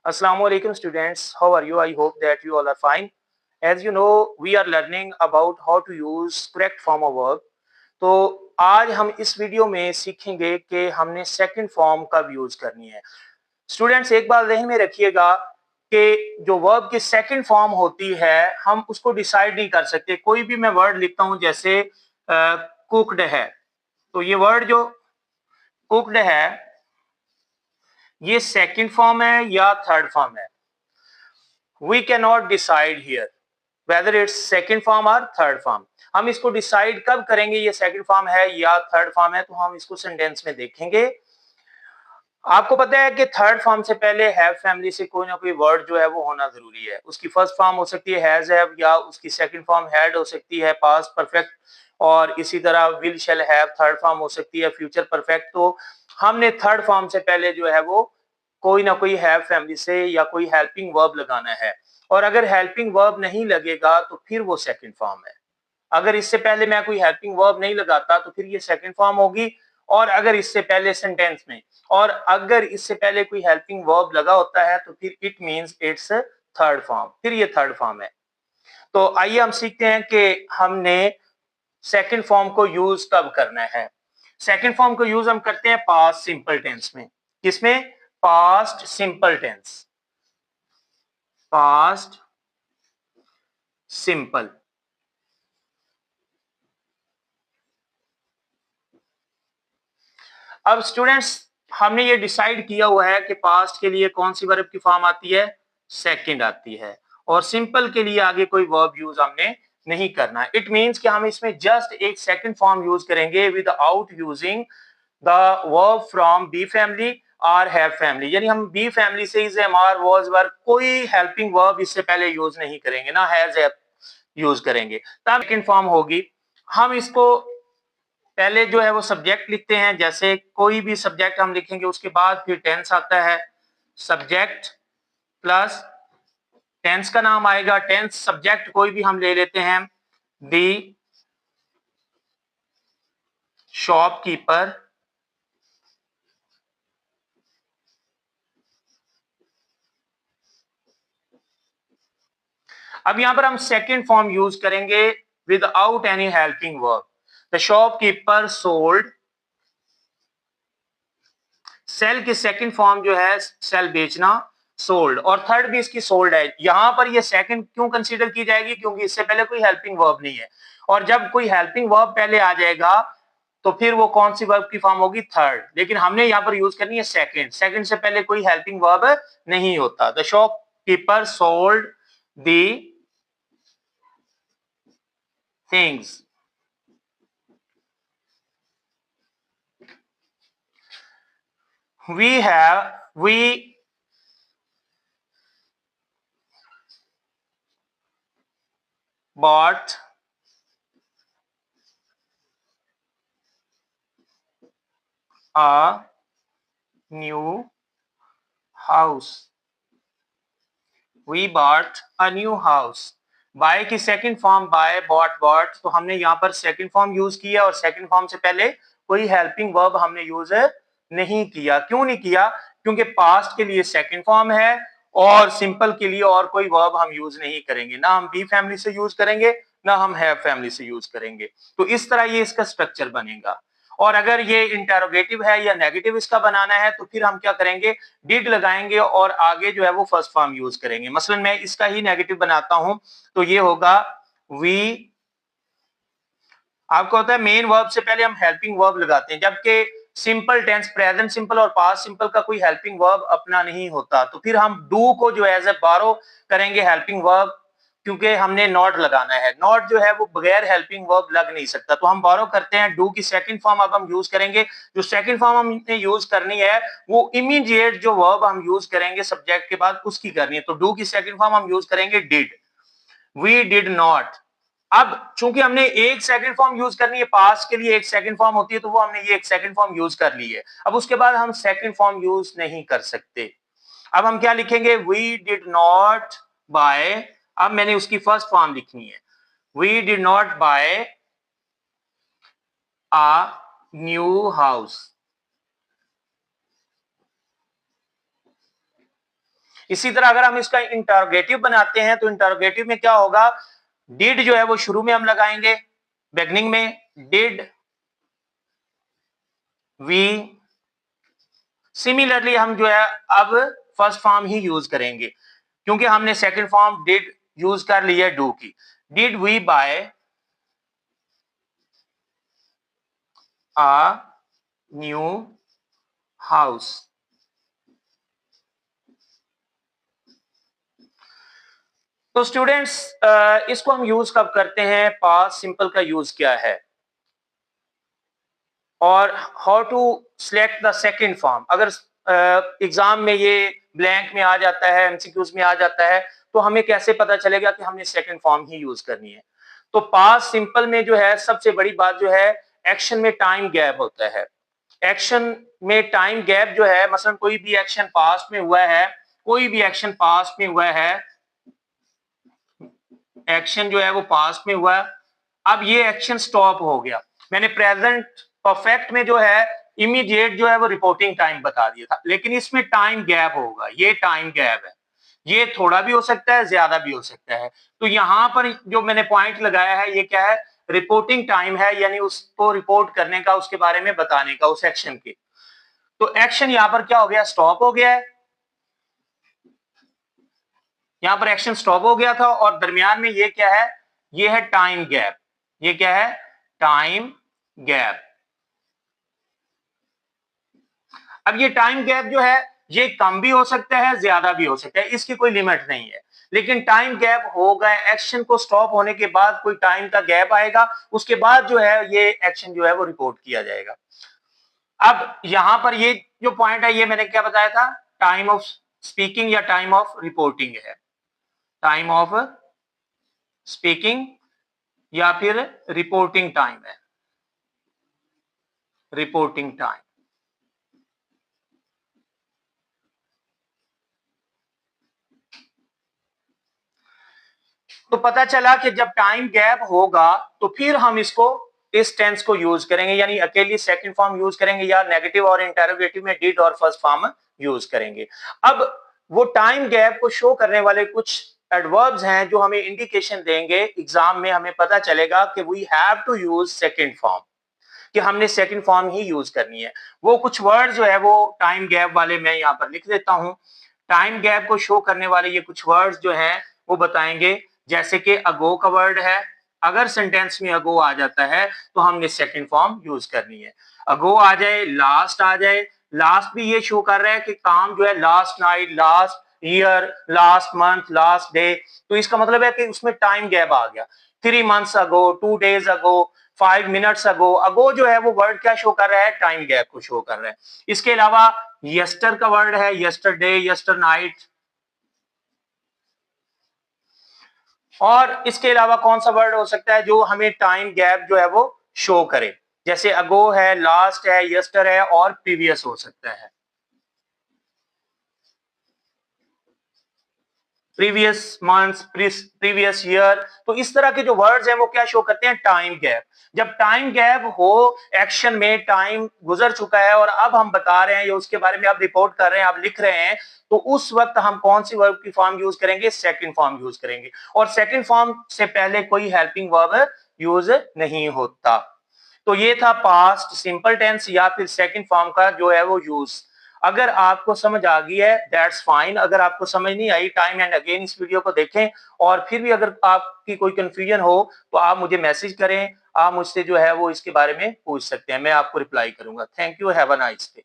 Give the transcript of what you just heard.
Assalamu alaikum students. How are you? I hope that you all are fine. As you know, we are learning about how to use correct form of verb. तो आज हम इस video में सीखेंगे कि हमने second form कब use करनी है। स्टूडेंट्स एक बात ध्यान में रखिएगा कि जो वर्ब की सेकंड फॉर्म होती है हम उसको डिसाइड नहीं कर सकते। कोई भी मैं वर्ड लिखता हूं जैसे कुक्ड है, तो ये वर्ड जो कुक्ड है ये सेकंड फॉर्म है या थर्ड फॉर्म है। We can not decide here whether it's second form और थर्ड फॉर्म। हम इसको डिसाइड कब करेंगे ये सेकंड फॉर्म है या थर्ड फॉर्म है, तो हम इसको सेंटेंस में देखेंगे। आपको पता है कि थर्ड फॉर्म से पहले हैव फैमिली से कोई ना कोई वर्ड जो है वो होना जरूरी है। उसकी फर्स्ट फॉर्म हो सकती है हैज हैव, या उसकी सेकंड फॉर्म हैड हो सकती है पास्ट परफेक्ट, और इसी तरह will shall have third form हो सकती है फ्यूचर परफेक्ट। तो हमने थर्ड फॉर्म से पहले जो है वो कोई ना कोई हैव फैमिली से या कोई हेल्पिंग वर्ब लगाना है, और अगर हेल्पिंग वर्ब नहीं लगेगा तो फिर वो सेकंड फॉर्म है। अगर इससे पहले मैं कोई हेल्पिंग वर्ब नहीं लगाता तो फिर ये सेकंड फॉर्म होगी, और अगर इससे पहले सेंटेंस में, और अगर इससे पहले कोई हेल्पिंग वर्ब लगा होता है तो फिर it means it's third form, फिर ये थर्ड फॉर्म है। तो आइए हम सीखते हैं कि हमने सेकंड फॉर्म को यूज कब करना है। सेकंड फॉर्म को यूज हम करते हैं पास्ट सिंपल टेंस में। किसमें? Past simple tense, past simple. अब स्टूडेंट्स हमने ये डिसाइड किया हुआ है कि पास्ट के लिए कौन सी वर्ब की फॉर्म आती है, सेकंड आती है, और सिंपल के लिए आगे कोई वर्ब यूज हमने नहीं करना। इट मींस कि हम इसमें जस्ट एक सेकंड फॉर्म यूज करेंगे without using the verb from be family और हैव फैमिली। यानी हम बी फैमिली से is am are was were कोई हेल्पिंग वर्ब इससे पहले यूज नहीं करेंगे, ना हैज हैव यूज करेंगे, तब सेकंड फॉर्म होगी। हम इसको पहले जो है वो सब्जेक्ट लिखते हैं, जैसे कोई भी सब्जेक्ट हम लिखेंगे उसके बाद फिर टेंस आता है। सब्जेक्ट प्लस टेंस का नाम आएगा। टेंस सब्जेक्ट कोई भी हम ले लेते हैं, दी शॉपकीपर अब यहां पर हम सेकंड फॉर्म यूज करेंगे without any helping verb. The shopkeeper sold, sell की सेकंड फॉर्म जो है सेल बेचना, सोल्ड, और थर्ड भी इसकी सोल्ड है। यहां पर ये सेकंड क्यों कंसीडर की जाएगी, क्योंकि इससे पहले कोई हेल्पिंग वर्ब नहीं है, और जब कोई हेल्पिंग वर्ब पहले आ जाएगा तो फिर वो कौन सी वर्ब की फॉर्म होगी, थर्ड। लेकिन हमने यहां पर यूज करनी है सेकंड। सेकंड से पहले कोई हेल्पिंग वर्ब नहीं होता। The shopkeeper sold the things. we bought a new house। we bought a new house। Buy की second form buy, bought, bought, तो हमने यहाँ पर सेकंड फॉर्म यूज किया, और सेकंड फॉर्म से पहले कोई हेल्पिंग वर्ब हमने यूज नहीं किया। क्यों नहीं किया? क्योंकि पास्ट के लिए सेकंड फॉर्म है, और सिंपल के लिए और कोई वर्ब हम यूज नहीं करेंगे। ना हम बी फैमिली से यूज करेंगे, ना हम हैव फैमिली से यूज करेंगे। तो इस तरह ये इसका स्ट्रक्चर बनेगा। और अगर ये इंटेरोगेटिव है या नेगेटिव इसका बनाना है तो फिर हम क्या करेंगे, डिड लगाएंगे और आगे जो है वो फर्स्ट फॉर्म यूज करेंगे। मसलन मैं इसका ही नेगेटिव बनाता हूं तो ये होगा वी। आपको होता है मेन वर्ब से पहले हम हेल्पिंग वर्ब लगाते हैं, जबकि सिंपल टेंस प्रेजेंट सिंपल और पास्ट सिंपल का कोई हेल्पिंग वर्ब अपना नहीं होता। तो फिर हम डू को जो एज ए बारो करेंगे हेल्पिंग वर्ब, क्योंकि हमने नॉट लगाना है। नॉट जो है वो बगैर हेल्पिंग वर्ब लग नहीं सकता, तो हम बारो करते हैं। डू की सेकंड फॉर्म अब हम यूज करेंगे। जो सेकंड फॉर्म हमने यूज करनी है वो इमीडिएट जो वर्ब हम यूज करेंगे सब्जेक्ट के बाद उसकी करनी है। तो डू की सेकंड फॉर्म हम यूज करेंगे डिड। We did not. अब चूंकि हमने एक सेकंड फॉर्म यूज करनी है, पास्ट के लिए एक सेकंड फॉर्म होती है, तो वो हमने ये एक सेकंड फॉर्म यूज कर ली है। अब उसके बाद हम सेकंड फॉर्म यूज नहीं कर सकते। अब हम क्या लिखेंगे, वी डिड नॉट बाय। अब मैंने उसकी फर्स्ट फॉर्म लिखनी है, we did not buy a new house. इसी तरह अगर हम इसका इंटरोगेटिव बनाते हैं तो इंटरोगेटिव में क्या होगा, डिड जो है वो शुरू में हम लगाएंगे, बिगनिंग में, डिड वी। सिमिलरली हम जो है अब फर्स्ट फॉर्म ही यूज करेंगे क्योंकि हमने सेकंड फॉर्म डिड यूज कर लिया डू की। Did we buy a new house. तो स्टूडेंट्स इसको हम यूज कब करते हैं, पास्ट सिंपल का यूज क्या है और how to select the second form. अगर एग्जाम में ये ब्लैंक में आ जाता है, एमसीक्यूज में आ जाता है, तो हमें कैसे पता चलेगा कि हमने सेकंड फॉर्म ही यूज करनी है। तो पास्ट सिंपल में जो है सबसे बड़ी बात जो है, एक्शन में टाइम गैप होता है। एक्शन में टाइम गैप जो है, मसलन कोई भी एक्शन पास्ट में हुआ है, कोई भी एक्शन पास्ट में हुआ है, एक्शन जो है वो पास्ट में हुआ, अब ये एक्शन स्टॉप हो गया। मैंने प्रेजेंट परफेक्ट में जो है इमीडिएट जो है वो रिपोर्टिंग टाइम बता दिया था, लेकिन इसमें टाइम गैप होगा, ये टाइम गैप है, ये थोड़ा भी हो सकता है, ज्यादा भी हो सकता है। तो यहां पर जो मैंने पॉइंट लगाया है ये क्या है, रिपोर्टिंग टाइम है, यानी उसको रिपोर्ट करने का, उसके बारे में बताने का, उस एक्शन के। तो एक्शन यहां पर क्या हो गया, स्टॉप हो गया है, यहां पर एक्शन स्टॉप हो गया था और दरमियान में ये क्या है, ये है टाइम गैप। ये क्या है, टाइम गैप। अब ये टाइम गैप जो है ये कम भी हो सकता है, ज्यादा भी हो सकता है, इसकी कोई लिमिट नहीं है। लेकिन टाइम गैप होगा, एक्शन को स्टॉप होने के बाद कोई टाइम का गैप आएगा, उसके बाद जो है ये एक्शन जो है वो रिपोर्ट किया जाएगा। अब यहां पर ये जो पॉइंट है ये मैंने क्या बताया था, टाइम ऑफ स्पीकिंग या टाइम ऑफ रिपोर्टिंग है। टाइम ऑफ स्पीकिंग या फिर रिपोर्टिंग टाइम है, रिपोर्टिंग टाइम। तो पता चला कि जब टाइम गैप होगा तो फिर हम इसको इस टेंस को यूज करेंगे, यानी अकेली सेकंड फॉर्म यूज करेंगे या नेगेटिव और इंटरोगेटिव में डिड और फर्स्ट फॉर्म यूज करेंगे। अब वो टाइम गैप को शो करने वाले कुछ एडवर्ब्स हैं जो हमें इंडिकेशन देंगे, एग्जाम में हमें पता चलेगा कि we have to use second form, कि हमने सेकंड फॉर्म ही यूज करनी है। वो कुछ वर्ड जो है वो टाइम गैप वाले मैं यहाँ पर लिख देता हूं। टाइम गैप को शो करने वाले ये कुछ वर्ड्स जो हैं वो बताएंगे, जैसे कि अगो का वर्ड है, अगर सेंटेंस में अगो आ जाता है तो हमने सेकंड फॉर्म यूज करनी है। अगो आ जाए, लास्ट आ जाए, लास्ट भी ये शो कर रहा है कि काम जो है last night, last year, last month, last day, तो इसका मतलब है कि उसमें टाइम गैप आ गया। 3 months अगो, 2 days अगो, 5 minutes अगो, अगो जो है वो वर्ड क्या शो कर रहा है, टाइम गैप को शो कर रहा है। इसके अलावा यस्टर का वर्ड है, यस्टरडे, यस्टर नाइट, और इसके अलावा कौन सा वर्ड हो सकता है जो हमें टाइम गैप जो है वो शो करे, जैसे अगो है, लास्ट है, यस्टर है और प्रीवियस हो सकता है, प्रीवियस मंथ्स, प्रीवियस ईयर। तो इस तरह के जो वर्ड्स हैं वो क्या शो करते हैं, टाइम गैप। जब टाइम गैप हो, एक्शन में टाइम गुजर चुका है और अब हम बता रहे हैं या उसके बारे में आप रिपोर्ट कर रहे हैं, आप लिख रहे हैं, तो उस वक्त हम कौन सी वर्ब की फॉर्म यूज करेंगे, सेकंड फॉर्म यूज करेंगे। और सेकंड फॉर्म से पहले कोई हेल्पिंग वर्ब यूज नहीं होता। तो ये था पास्ट सिंपल टेंस या फिर सेकंड फॉर्म का जो है वो यूज। अगर आपको समझ आ गई है दैट्स फाइन, अगर आपको समझ नहीं आई टाइम एंड अगेन इस वीडियो को देखें, और फिर भी अगर आपकी कोई कंफ्यूजन हो तो आप मुझे मैसेज करें, आप मुझसे जो है वो इसके बारे में पूछ सकते हैं, मैं आपको रिप्लाई करूंगा। Thank you, have a nice day.